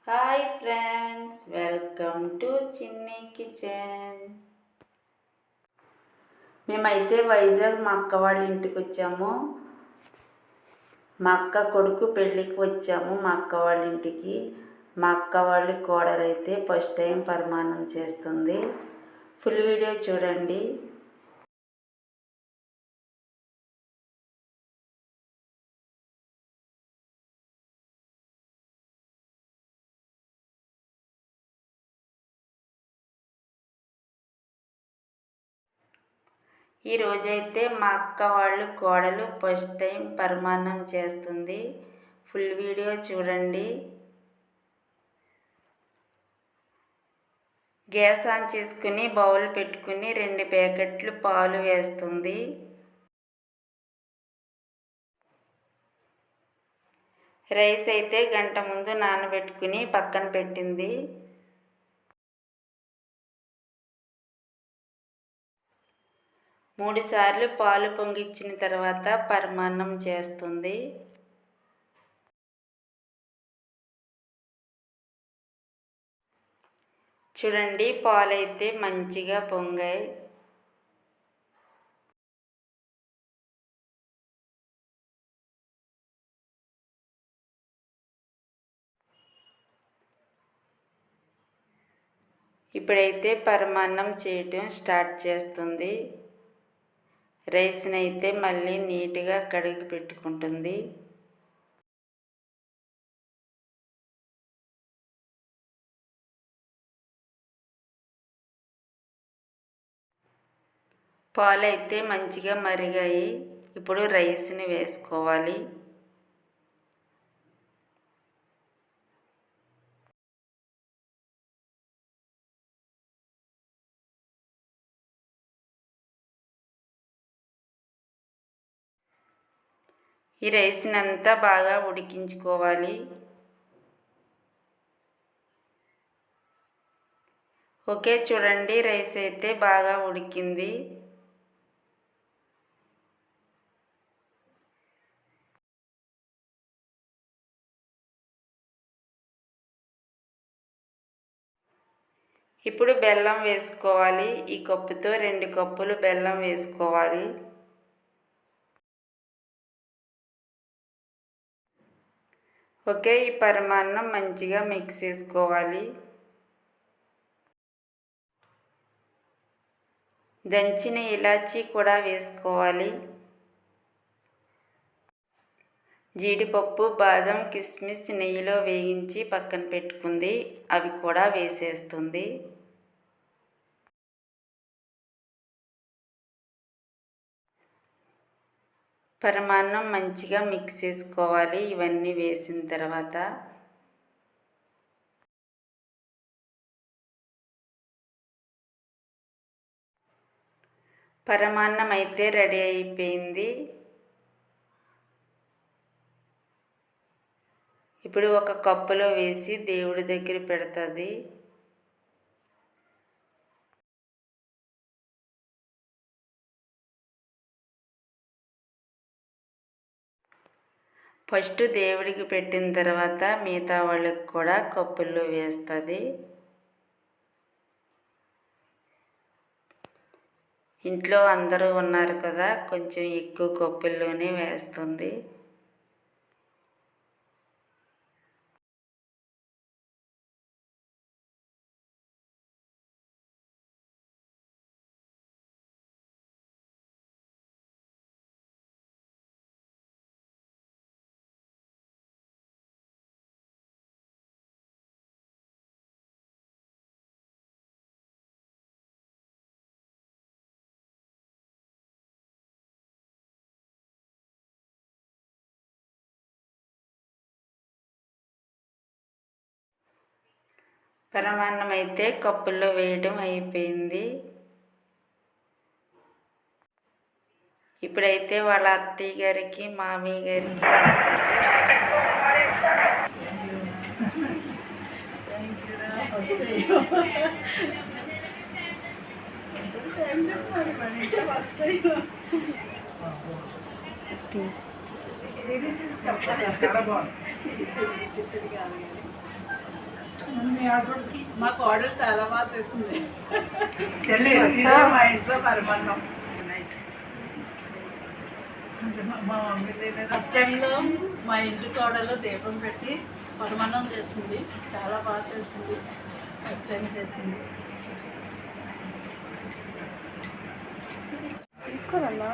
Hi friends, welcome to చిన్ని kitchen. మేమైతే వైజాగ్ మా అక్క వాళ్ళ ఇంటికి వచ్చాము. మా అక్క కొడుకు పెళ్ళికి వచ్చాము మా అక్క వాళ్ళ ఇంటికి. మా అక్క వాళ్ళ కోడలైతే ఫస్ట్ టైం పరమాన్నం చేస్తుంది. ఫుల్ వీడియో చూడండి. ఈరోజైతే మా అక్క వాళ్ళు కోడలు ఫస్ట్ టైం పరమాన్నం చేస్తుంది. ఫుల్ వీడియో చూడండి. గ్యాస్ ఆన్ చేసుకుని బౌల్ పెట్టుకుని 2 ప్యాకెట్లు పాలు వేస్తుంది. రైస్ అయితే గంట ముందు నానబెట్టుకుని పక్కన పెట్టింది. మూడు సార్లు పాలు పొంగిచ్చిన తర్వాత పరమాన్నం చేస్తుంది. చూడండి, పాలైతే మంచిగా పొంగాయి. ఇప్పుడైతే పరమాన్నం చేయటం స్టార్ట్ చేస్తుంది. రైస్ని అయితే మళ్ళీ నీట్గా కడిగి పెట్టుకుంటుంది. పాలు అయితే మంచిగా మరిగాయి. ఇప్పుడు రైస్ని వేసుకోవాలి. ఈ రైస్ని అంతా బాగా ఉడికించుకోవాలి. ఓకే, చూడండి, రైస్ అయితే బాగా ఉడికింది. ఇప్పుడు బెల్లం వేసుకోవాలి. ఈ కప్పుతో 2 కప్పులు బెల్లం వేసుకోవాలి. ఓకే, ఈ పరమాన్నం మంచిగా మిక్స్ చేసుకోవాలి. దంచిన ఇలాచీ కూడా వేసుకోవాలి. జీడిపప్పు, బాదం, కిస్మిస్ నెయ్యిలో వేయించి పక్కన పెట్టుకుంది. అవి కూడా వేసేస్తుంది. పరమాన్నం మంచిగా మిక్స్ చేసుకోవాలి. ఇవన్నీ వేసిన తర్వాత పరమాన్నం అయితే రెడీ అయిపోయింది. ఇప్పుడు ఒక కప్పులో వేసి దేవుడి దగ్గర పెడుతుంది. ఫస్ట్ దేవుడికి పెట్టిన తర్వాత మిగతా వాళ్ళకి కూడా కప్పుల్లో వేస్తుంది. ఇంట్లో అందరూ ఉన్నారు కదా, కొంచెం ఎక్కువ కప్పుల్లోనే వేస్తుంది. పరమాన్నం అయితే కప్పుల్లో వేయడం అయిపోయింది. ఇప్పుడైతే వాళ్ళ అత్తయ్య గారికి, మామయ్య గారికి మా కోడలు చాలా బాగా చేస్తుంది. మా ఇంట్లో పరమాన్నం ఫస్ట్ టైంలో మా ఇంటి కోడలు దీపం పెట్టి పరమాన్నం చేసింది. చాలా బాగా చేసింది. ఫస్ట్ టైం చేసింది. తీసుకోదమ్మా